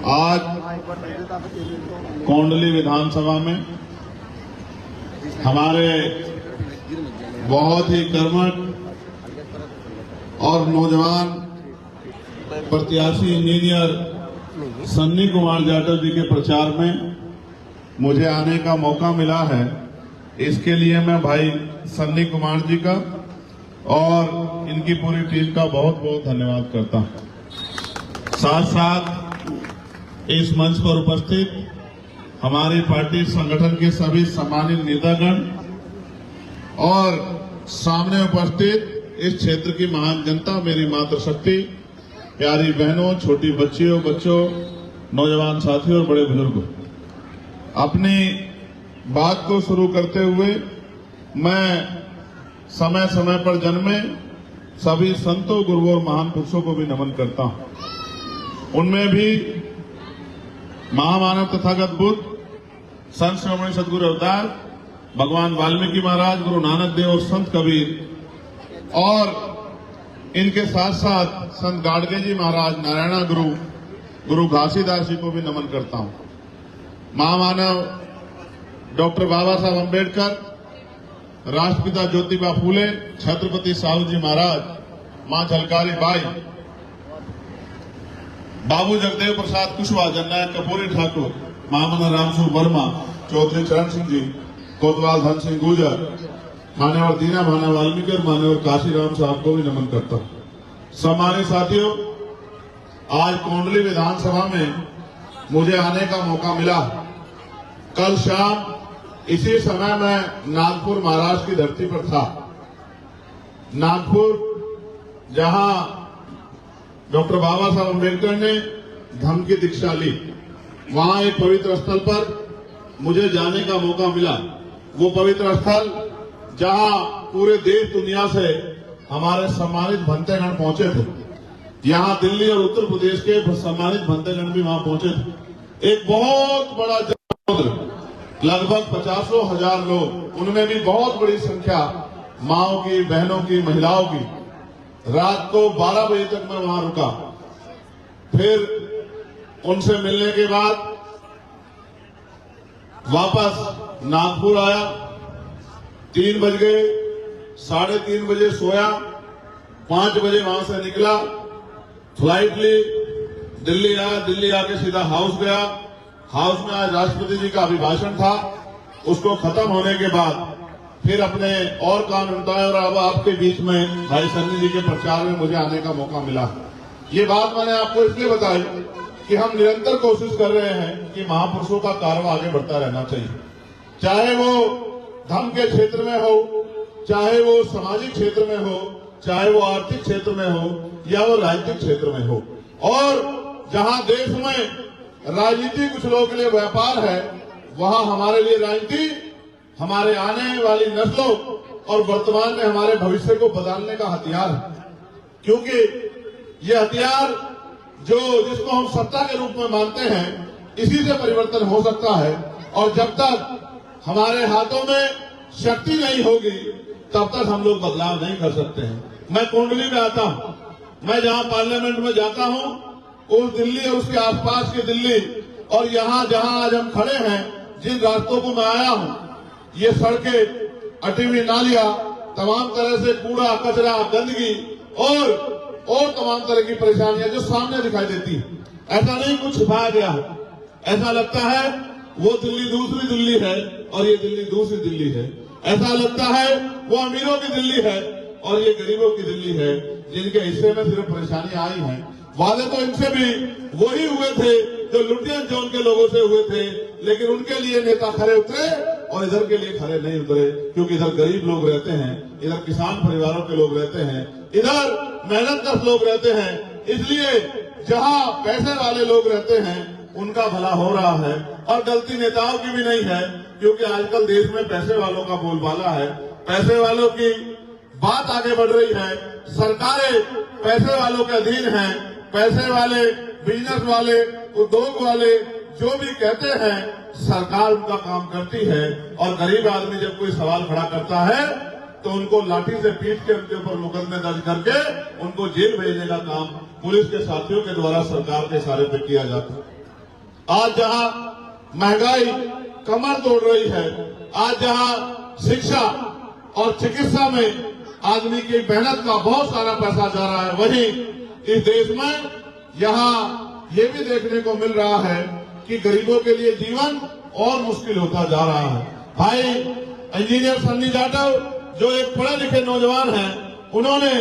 आज कोंडली विधानसभा में हमारे बहुत ही कर्मठ और नौजवान प्रत्याशी इंजीनियर सन्नी कुमार जाटव जी के प्रचार में मुझे आने का मौका मिला है। इसके लिए मैं भाई सन्नी कुमार जी का और इनकी पूरी टीम का बहुत बहुत धन्यवाद करता हूं। साथ साथ इस मंच पर उपस्थित हमारी पार्टी संगठन के सभी सम्मानित नेतागण और सामने उपस्थित इस क्षेत्र की महान जनता, मेरी मातृशक्ति, प्यारी बहनों, छोटी बच्चियों, बच्चों, नौजवान साथियों और बड़े बुजुर्गों, अपनी बात को शुरू करते हुए मैं समय समय पर जन्मे सभी संतों, गुरुओं और महान पुरुषों को भी नमन करता हूं। उनमें भी महामानव तथागत बुद्ध, संत शिरोमणि सदगुरु रविदास, भगवान वाल्मीकि महाराज, गुरु नानक देव और संत कबीर, और इनके साथ साथ संत गाडगे जी महाराज, नारायणा गुरु, गुरु घासीदास जी को भी नमन करता हूं। महामानव डॉक्टर बाबा साहब अम्बेडकर, राष्ट्रपिता ज्योतिबा फूले, छत्रपति साहू जी महाराज, मां झलकारी बाई, बाबू जगदेव प्रसाद कुशवाहा, जननायक कपूरी ठाकुर, महामना रामसूर वर्मा, चौधरी चरण सिंह जी, कोतवाल धन सिंह गुर्जर, मान्यवर दीना भाना वाल्मीकि, मान्यवर काशीराम साहब को भी नमन करता हूं। सम्मानित साथियों, आज कोंडली विधानसभा में मुझे आने का मौका मिला। कल शाम इसी समय मैं नागपुर, महाराष्ट्र की धरती पर था। नागपुर, जहां डॉक्टर बाबा साहब अम्बेडकर ने धम्म की दीक्षा ली, वहां एक पवित्र स्थल पर मुझे जाने का मौका मिला। वो पवित्र स्थल जहां पूरे देश दुनिया से हमारे सम्मानित भंतेगण पहुंचे थे। यहां दिल्ली और उत्तर प्रदेश के सम्मानित भंतेगण भी वहां पहुंचे थे। एक बहुत बड़ा जनसमुद्र, लगभग 50,000 लोग, उनमें भी बहुत बड़ी संख्या माओं की, बहनों की, महिलाओं की। रात को 12 बजे तक मैं वहां रुका। फिर उनसे मिलने के बाद वापस नागपुर आया। 3 बज गए, 3:30 बजे सोया, 5 बजे वहां से निकला, फ्लाइट ली, दिल्ली आया। दिल्ली आके सीधा हाउस गया। हाउस में आज राष्ट्रपति जी का अभिभाषण था। उसको खत्म होने के बाद फिर अपने और काम निपटाए और अब आपके बीच में भाई सन्नी जी के प्रचार में मुझे आने का मौका मिला। ये बात मैंने आपको इसलिए बताई कि हम निरंतर कोशिश कर रहे हैं कि महापुरुषों का कार्य आगे बढ़ता रहना चाहिए, चाहे वो धर्म के क्षेत्र में हो, चाहे वो सामाजिक क्षेत्र में हो, चाहे वो आर्थिक क्षेत्र में हो या वो राजनीतिक क्षेत्र में हो। और जहां देश में राजनीति कुछ लोगों के लिए व्यापार है, वहां हमारे लिए राजनीति हमारे आने वाली नस्लों और वर्तमान में हमारे भविष्य को बदलने का हथियार है। क्योंकि ये हथियार जिसको हम सत्ता के रूप में मानते हैं, इसी से परिवर्तन हो सकता है। और जब तक हमारे हाथों में शक्ति नहीं होगी, तब तक हम लोग बदलाव नहीं कर सकते हैं। मैं कुंडली में आता हूं, मैं जहां पार्लियामेंट में जाता हूं, उस दिल्ली और उसके आसपास की दिल्ली और यहां जहां आज हम खड़े हैं, जिन रास्तों को मैं आया हूं, ये सड़कें, अटी हुई नालियां, तमाम तरह से कूड़ा, कचरा, गंदगी और तमाम तरह की परेशानियां जो सामने दिखाई देती है। ऐसा नहीं कुछ छुपाया गया है। ऐसा लगता है वो दिल्ली दूसरी दिल्ली है और ये दिल्ली दूसरी दिल्ली है। ऐसा लगता है वो अमीरों की दिल्ली है और ये गरीबों की दिल्ली है, जिनके हिस्से में सिर्फ परेशानियां आई हैं। वादे तो इनसे भी वही हुए थे जो लुटियन जोन के लोगों से हुए थे, लेकिन उनके लिए नेता खरे उतरे और इधर के लिए खरे नहीं उतरे। क्योंकि इधर गरीब लोग रहते हैं, इधर किसान परिवारों के लोग रहते हैं, इधर मेहनतकश लोग रहते हैं। इसलिए जहां पैसे वाले लोग रहते हैं, उनका भला हो रहा है। और गलती नेताओं की भी नहीं है, क्योंकि आजकल देश में पैसे वालों का बोलबाला है। पैसे वालों की बात आगे बढ़ रही है। सरकारें पैसे वालों के अधीन हैं। पैसे वाले, बिजनेस वाले, उद्योग वाले जो भी कहते हैं, सरकार उनका काम करती है। और गरीब आदमी जब कोई सवाल खड़ा करता है, तो उनको लाठी से पीट के उनके ऊपर मुकदमे दर्ज करके उनको जेल भेजने का काम पुलिस के साथियों के द्वारा सरकार के इशारे पे किया जाता है। आज जहां महंगाई कमर तोड़ रही है, आज जहां शिक्षा और चिकित्सा में आदमी की मेहनत का बहुत सारा पैसा जा रहा है, वहीं इस देश में यहाँ ये भी देखने को मिल रहा है कि गरीबों के लिए जीवन और मुश्किल होता जा रहा है। भाई इंजीनियर सन्नी जाटव जो एक पढ़े लिखे नौजवान हैं, उन्होंने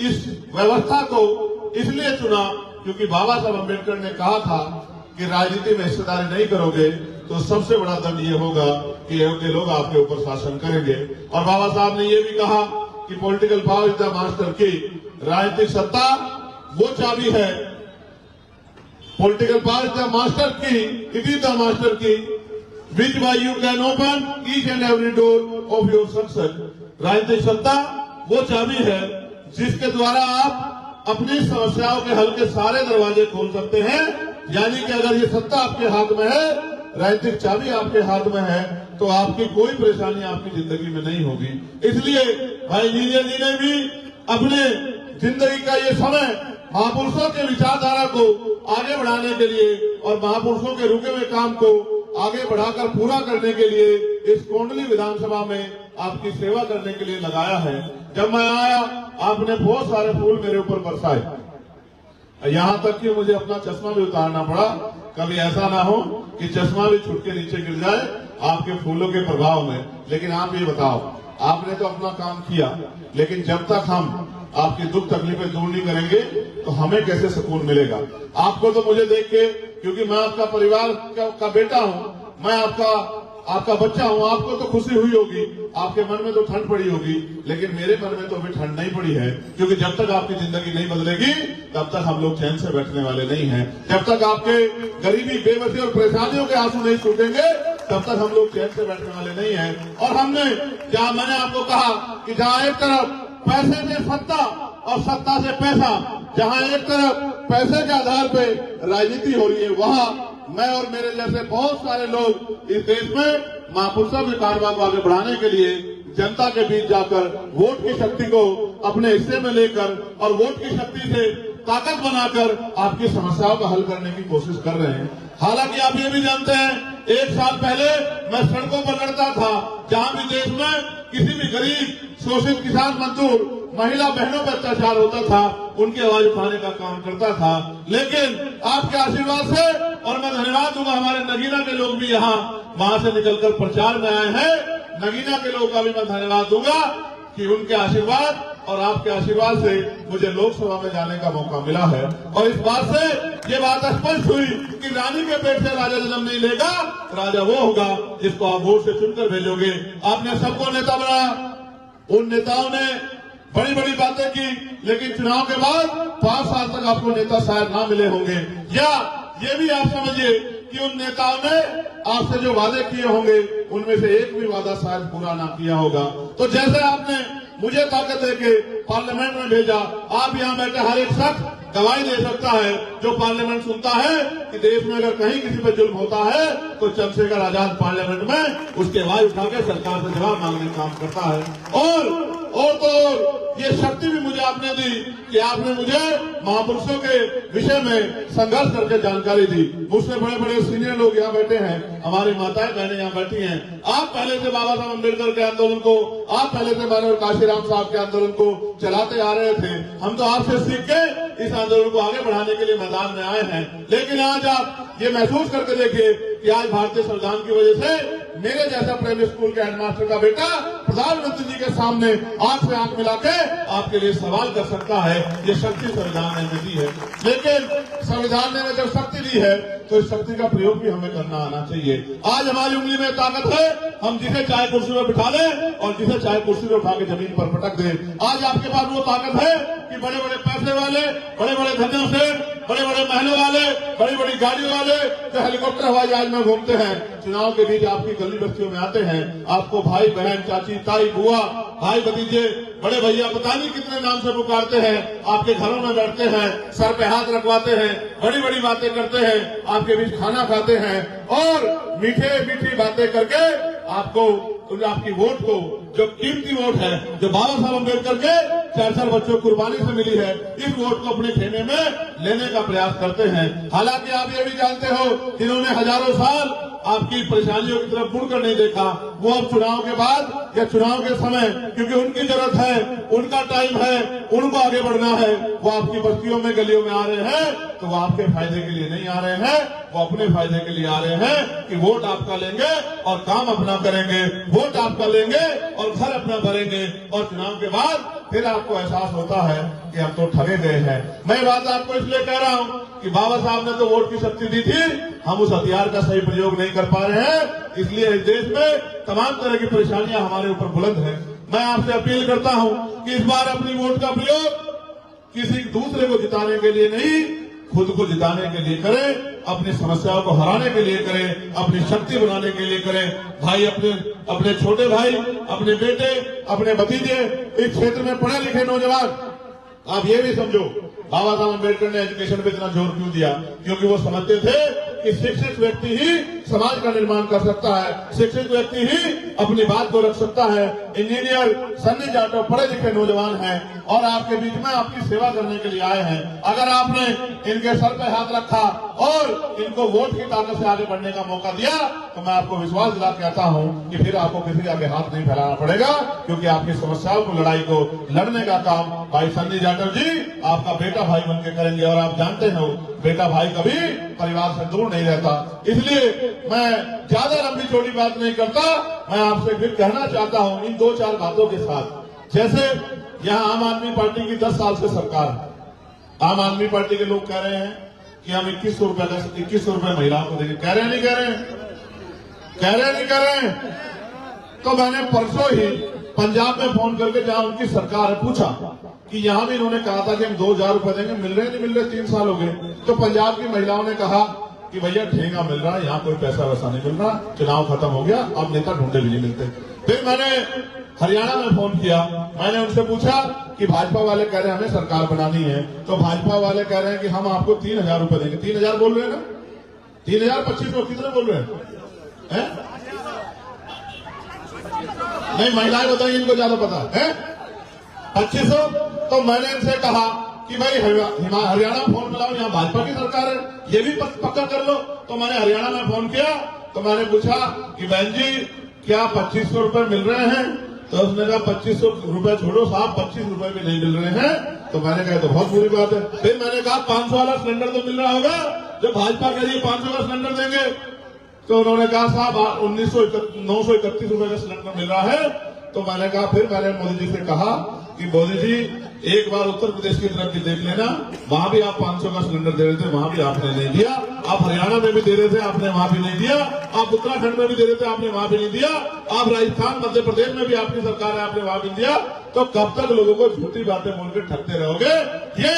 इस व्यवस्था को इसलिए चुना क्योंकि बाबा साहब अम्बेडकर ने कहा था कि राजनीति में हिस्सेदारी नहीं करोगे तो सबसे बड़ा दंड ये होगा कि योग्य लोग आपके ऊपर शासन करेंगे। और बाबा साहब ने ये भी कहा कि political power is the master की, राजनीतिक सत्ता वो चाबी है, political power is the master की, इट इज द मास्टर की विच bye you can open each and every door of your success. राजनीतिक सत्ता वो चाबी है जिसके द्वारा आप अपनी समस्याओं के हल के सारे दरवाजे खोल सकते हैं। यानी कि अगर ये सत्ता आपके हाथ में है, राजनीतिक चाबी आपके हाथ में है, तो आपकी कोई परेशानी आपकी जिंदगी में नहीं होगी। इसलिए भाई इंजीनियर जी ने भी अपने जिंदगी का ये समय महापुरुषों के विचारधारा को आगे बढ़ाने के लिए और महापुरुषों के रुके हुए काम को आगे बढ़ाकर पूरा करने के लिए इस कोंडली विधानसभा में आपकी सेवा करने के लिए लगाया है। जब मैं आया, आपने बहुत सारे फूल मेरे ऊपर बरसाए, यहाँ तक कि मुझे अपना चश्मा भी उतारना पड़ा। कभी ऐसा ना हो कि चश्मा भी छूट के नीचे गिर जाए आपके फूलों के प्रभाव में। लेकिन आप ये बताओ, आपने तो अपना काम किया, लेकिन जब तक हम आपकी दुख तकलीफें दूर नहीं करेंगे तो हमें कैसे सुकून मिलेगा। आपको तो मुझे देख के, क्योंकि मैं आपका परिवार का बेटा हूँ, मैं आपका बच्चा हूँ, आपको तो खुशी हुई होगी, आपके मन में तो ठंड पड़ी होगी, लेकिन मेरे मन में तो अभी ठंड नहीं पड़ी है। क्योंकि जब तक आपकी जिंदगी नहीं बदलेगी तब तक हम लोग चैन से बैठने वाले नहीं हैं। जब तक आपके गरीबी, बेबसी और परेशानियों के आंसू नहीं छूटेंगे तब तक हम लोग चैन से बैठने वाले नहीं हैं। और मैंने आपको कहा कि जहाँ एक तरफ पैसे से सत्ता और सत्ता से पैसा, जहाँ एक तरफ पैसे के आधार पे राजनीति हो रही है, वहाँ मैं और मेरे जैसे बहुत सारे लोग इस देश में महापुरुषों के कारवा को आगे बढ़ाने के लिए जनता के बीच जाकर वोट की शक्ति को अपने हिस्से में लेकर और वोट की शक्ति से ताकत बनाकर आपकी समस्याओं का हल करने की कोशिश कर रहे हैं। हालांकि आप ये भी जानते हैं, 1 साल पहले मैं सड़कों पर लड़ता था, जहां भी देश में किसी भी गरीब, शोषित किसान, मजदूर, महिला बहनों पर अत्याचार होता था, उनकी आवाज उठाने का काम करता था। लेकिन आपके आशीर्वाद से, और मैं धन्यवाद दूंगा हमारे नगीना के लोग भी यहाँ वहां से निकलकर प्रचार में आए हैं, नगीना के लोगों का भी मैं धन्यवाद दूंगा कि उनके आशीर्वाद और आपके आशीर्वाद से मुझे लोकसभा में जाने का मौका मिला है। और इस बात से ये बात स्पष्ट हुई कि रानी के पेट से राजा जन्म नहीं लेगा, राजा वो होगा जिसको आप वोट से चुनकर भेजोगे। आपने सबको नेता बनाया, उन नेताओं ने बड़ी बड़ी बातें की, लेकिन चुनाव के बाद 5 साल तक आपको नेता शायद ना मिले होंगे, या ये भी आप समझिए कि उन नेताओं ने आपसे जो वादे किए होंगे उनमें से एक भी वादा शायद पूरा ना किया होगा। तो जैसे आपने मुझे ताकत देके पार्लियामेंट में भेजा, आप यहाँ बैठे हर एक शख्स गवाही दे सकता है जो पार्लियामेंट सुनता है कि देश में अगर कहीं किसी पर जुल्म होता है तो चंद्रशेखर आजाद पार्लियामेंट में उसके आवाज उठा के सरकार से जवाब मांगने का काम करता है। और तो ये शक्ति भी मुझे आपने दी कि आपने मुझे महापुरुषों के विषय में संघर्ष करके जानकारी दी। मुझसे बड़े बड़े सीनियर लोग यहाँ बैठे हैं, हमारी माताएं बहनें यहाँ बैठी हैं। आप पहले से बाबा साहब अम्बेडकर के आंदोलन को, आप पहले से मानव काशीराम साहब के आंदोलन को चलाते आ रहे थे। हम तो आपसे सीख के इस आंदोलन को आगे बढ़ाने के लिए मैदान में आए हैं। लेकिन आज आप ये महसूस करके देखिए कि आज भारतीय संविधान की वजह से मेरे जैसा प्राइमरी स्कूल के हेडमास्टर का बेटा प्रधानमंत्री जी के सामने आंख से आंख मिला के आपके लिए सवाल कर सकता है। ये शक्ति संविधान ने दी है। लेकिन संविधान ने जब शक्ति दी है तो इस शक्ति का प्रयोग भी हमें करना आना चाहिए। आज हमारी उंगली में ताकत है, हम जिसे चाहे कुर्सी पर बिठा लें और जिसे चाहे कुर्सी पर उठा के जमीन पर पटक दें। आज आपके पास वो ताकत है कि बड़े बड़े पैसे वाले, बड़े बड़े धनियों से, बड़े बड़े महलों वाले, बड़ी बड़ी गाड़ियों वाले जो हेलीकॉप्टर हवाई जहाज में घूमते हैं, चुनाव के बीच आपकी गली बस्तियों में आते हैं, आपको भाई बहन, चाची, ताई, बुआ, भाई भतीजे, बड़े भैया, पता नहीं कितने नाम से पुकारते हैं, आपके घरों में बैठते हैं, सर पे हाथ रखवाते हैं, बड़ी बड़ी बातें करते हैं, आपके बीच खाना खाते हैं और मीठे मीठी बातें करके आपको उन आपकी वोट को, जो कीमती वोट है, जो बाबा साहब अम्बेडकर के 4 बच्चों को कुर्बानी से मिली है, इस वोट को अपने खेमे में लेने का प्रयास करते हैं। हालांकि आप ये भी जानते हो, जिन्होंने हजारों साल आपकी परेशानियों की तरफ मुड़कर नहीं देखा, वो अब चुनाव के बाद या चुनाव के समय, क्योंकि उनकी जरूरत है, उनका टाइम है, उनको आगे बढ़ना है, वो आपकी बस्तियों में गलियों में आ रहे हैं, तो वो आपके फायदे के लिए नहीं आ रहे हैं, वो अपने फायदे के लिए आ रहे हैं कि वोट आपका लेंगे और काम अपना करेंगे, वोट आपका लेंगे और घर अपना भरेंगे, और चुनाव के बाद फिर आपको एहसास होता है कि हम तो ठगे गए हैं। मैं बात आपको इसलिए कह रहा हूं कि बाबा साहब ने तो वोट की शक्ति दी थी, हम उस हथियार का सही प्रयोग नहीं कर पा रहे हैं, इसलिए इस देश में तमाम तरह की परेशानियां हमारे ऊपर बुलंद हैं। मैं आपसे अपील करता हूं कि इस बार अपनी वोट का प्रयोग किसी दूसरे को जिताने के लिए नहीं, खुद को जिताने के लिए करें, अपनी समस्याओं को हराने के लिए करें, अपनी शक्ति बनाने के लिए करें। भाई अपने छोटे भाई, अपने बेटे, अपने भतीजे, इस क्षेत्र में पढ़े लिखे नौजवान, आप ये भी समझो बाबा साहब अम्बेडकर ने एजुकेशन पे इतना जोर क्यों दिया? क्योंकि वो समझते थे कि शिक्षित व्यक्ति ही समाज का निर्माण कर सकता है, शिक्षित व्यक्ति ही अपनी बात को रख सकता है। इंजीनियर सन्नी जाटव पढ़े लिखे नौजवान हैं और आपके बीच में आपकी सेवा करने के लिए आए हैं। अगर आपने इनके सर पे हाथ रखा और इनको वोट की ताकत से आगे बढ़ने का मौका दिया, तो मैं आपको विश्वास दिला कहता हूं कि फिर आपको किसी के आगे हाथ नहीं फैलाना पड़ेगा, क्योंकि आपकी समस्याओं को, लड़ाई को लड़ने का काम भाई सन्नी जाटव जी आपका बेटा भाई बन के करेंगे। और आप जानते हो, बेटा भाई कभी परिवार से दूर नहीं रहता। इसलिए मैं ज्यादा लंबी चौड़ी बात नहीं करता, मैं आपसे फिर कहना चाहता हूं इन 2-4 बातों के साथ। जैसे यहां आम आदमी पार्टी की 10 साल से सरकार है, आम आदमी पार्टी के लोग कह रहे हैं कि हम 2100 रुपए महिलाओं को देंगे। कह रहे हैं नहीं कह रहे हैं? कह रहे हैं नहीं कह रहे हैं? तो मैंने परसों ही पंजाब में फोन करके, जहां उनकी सरकार है, पूछा कि यहां भी इन्होंने कहा था कि हम 2000 रुपए देंगे, मिल रहे नहीं मिल रहे, 3 साल हो गए। तो पंजाब की महिलाओं ने कहा कि भैया ठेंगा मिल रहा है, यहाँ कोई पैसा वैसा नहीं मिल रहा, चुनाव खत्म हो गया, अब नेता ढूंढे भी नहीं मिलते। फिर मैंने हरियाणा में फोन किया, मैंने उनसे पूछा कि भाजपा वाले कह रहे हैं हमें सरकार बनानी है, तो भाजपा वाले कह रहे हैं कि हम आपको 3000 रुपए देंगे। 3000 बोल रहे हैं ना? 3000 2500 कितने बोल रहे हैं? नहीं, महिलाएं बताइए, इनको ज्यादा पता है। 2500। तो मैंने इनसे कहा कि भाई हरियाणा में फोन मिलाओ, यहाँ भाजपा की सरकार है, ये भी पक्का कर लो। तो मैंने हरियाणा में फोन किया, तो मैंने पूछा कि बहन जी क्या 2500 रुपए मिल रहे हैं? तो उसने कहा 2500 रुपए छोड़ो साहब, 25 रुपए भी नहीं मिल रहे हैं। तो मैंने कहा तो बहुत बुरी बात है। फिर मैंने कहा 500 वाला सिलेंडर तो मिल रहा होगा, जो भाजपा के लिए 500 का सिलेंडर देंगे। तो उन्होंने कहा साहब 931 रुपए का सिलेंडर मिल रहा है। तो मैंने कहा, फिर मैंने मोदी जी से कहा कि मोदी जी एक बार उत्तर प्रदेश की तरफ भी देख लेना, वहां भी आप 500 का सिलेंडर दे रहे थे, वहां भी आपने नहीं दिया। आप हरियाणा में भी दे रहे थे, आपने वहां भी नहीं दिया। आप उत्तराखंड में भी दे रहे थे, आपने वहां भी नहीं दिया। आप राजस्थान मध्य प्रदेश में भी आपकी सरकार है, आपने वहां भी दिया। तो कब तक लोगों को झूठी बातें बोलकर ठगते रहोगे? ये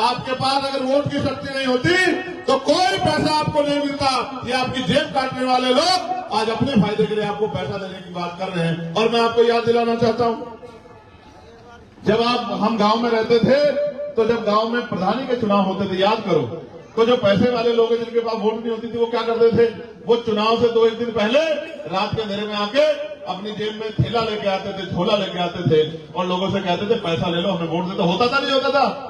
आपके पास अगर वोट की शक्ति नहीं होती तो कोई पैसा आपको नहीं मिलता। ये आपकी जेब काटने वाले लोग आज अपने फायदे के लिए आपको पैसा देने की बात कर रहे हैं। और मैं आपको याद दिलाना चाहता हूं, जब हम गांव में रहते थे, तो जब गांव में प्रधानी के चुनाव होते थे, याद करो, तो जो पैसे वाले लोग हैं जिनके पास वोट नहीं होती थी, वो क्या करते थे? वो चुनाव से 2-1 दिन पहले रात के अंधेरे में आके अपनी जेब में थैला लेके आते थे, झोला लेके आते थे और लोगों से कहते थे पैसा ले लो, हमें वोट देते। होता था नहीं होता था?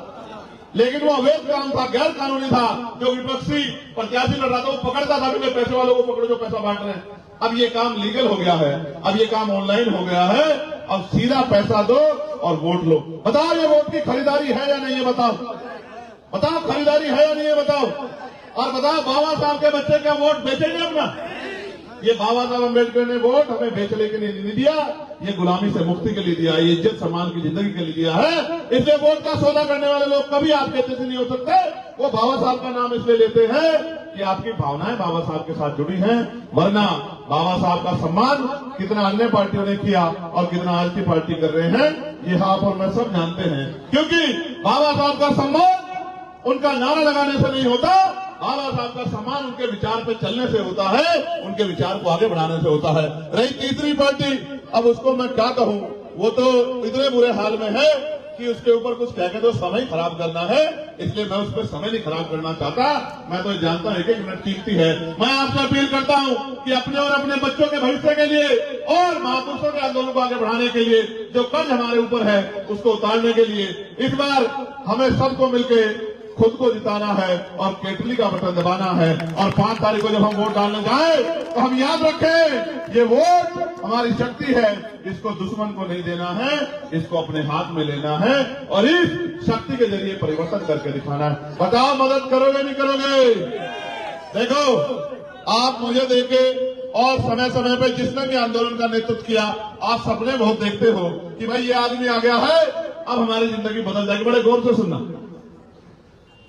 लेकिन वो अवैध काम था, गैर कानूनी था। जो विपक्षी प्रत्याशी लड़ रहा था वो पकड़ता था कि पैसे वालों को पकड़ो जो पैसा बांट रहे हैं। अब ये काम लीगल हो गया है, अब ये काम ऑनलाइन हो गया है। अब सीधा पैसा दो और वोट लो। बताओ ये वोट की खरीदारी है या नहीं है? बताओ बताओ, खरीदारी है या नहीं है? बताओ। और बताओ, बाबा साहब के बच्चे क्या वोट बेचेंगे अपना? ये बाबा साहब अम्बेडकर ने वोट हमें बेचने के लिए नहीं दिया, ये गुलामी से मुक्ति के लिए दिया, ये इज्जत सम्मान की जिंदगी के लिए दिया है। इसलिए वोट का सौदा करने वाले लोग कभी आपके जैसे नहीं हो सकते। वो बाबा साहब का नाम इसलिए लेते हैं कि आपकी भावनाएं बाबा साहब के साथ जुड़ी हैं, वरना बाबा साहब का सम्मान कितना अन्य पार्टियों ने किया और कितना आज की पार्टी कर रहे हैं, ये आप और मैं सब जानते हैं। क्योंकि बाबा साहब का सम्मान उनका नारा लगाने से नहीं होता, बाबा साहब का सम्मान उनके विचार पे चलने से होता है, उनके विचार को आगे बढ़ाने से होता है। रही तीसरी पार्टी, अब उसको मैं क्या कहूं, वो तो इतने बुरे हाल में है कि उसके ऊपर कुछ कह के तो समय खराब करना है। इसलिए मैं उस पर समय नहीं खराब करना चाहता। मैं तो जानता हूं 1-1 मिनट कीमती है। मैं आपसे अपील करता हूं कि अपने और अपने बच्चों के भविष्य के लिए और महापुरुषों के आंदोलन को आगे बढ़ाने के लिए जो कर्ज हमारे ऊपर है उसको उतारने के लिए इस बार हमें सबको मिलकर खुद को जिताना है और केतली का बटन दबाना है। और 5 तारीख को जब हम वोट डालने जाए तो हम याद रखें ये वोट हमारी शक्ति है, इसको दुश्मन को नहीं देना है, इसको अपने हाथ में लेना है और इस शक्ति के जरिए परिवर्तन करके दिखाना है। बताओ मदद करोगे नहीं करोगे? देखो आप मुझे देखे और समय समय पे जिसने भी आंदोलन का नेतृत्व किया आप सपने बहुत देखते हो कि भाई ये आदमी आ गया है अब हमारी जिंदगी बदल जाएगी। बड़े गौर से सुनना,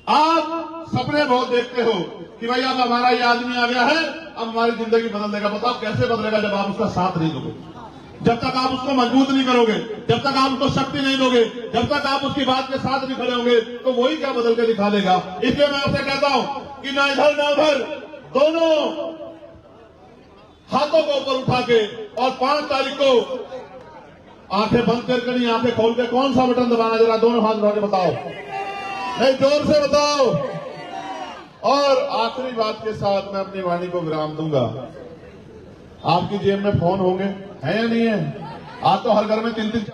आप सपने बहुत देखते हो कि भाई अब हमारा ये आदमी आ गया है अब हमारी जिंदगी बदल देगा। बताओ कैसे बदलेगा जब आप उसका साथ नहीं दोगे, जब तक आप उसको मजबूत नहीं करोगे, जब तक आप उसको शक्ति नहीं दोगे, जब तक आप उसकी बात के साथ नहीं खड़े होंगे तो वही क्या बदल के दिखा देगा। इसलिए मैं आपसे कहता हूं कि ना इधर ना उधर दोनों हाथों को ऊपर उठा के और 5 तारीख को आंखें बंद करके नहीं आंखें खोल के कौन सा बटन दबाना, जरा दोनों हाथ उठा के बताओ, नहीं जोर से बताओ। और आखिरी बात के साथ मैं अपनी वाणी को विराम दूंगा। आपकी जेब में फोन होंगे, है या नहीं है? आज तो हर घर में 3-3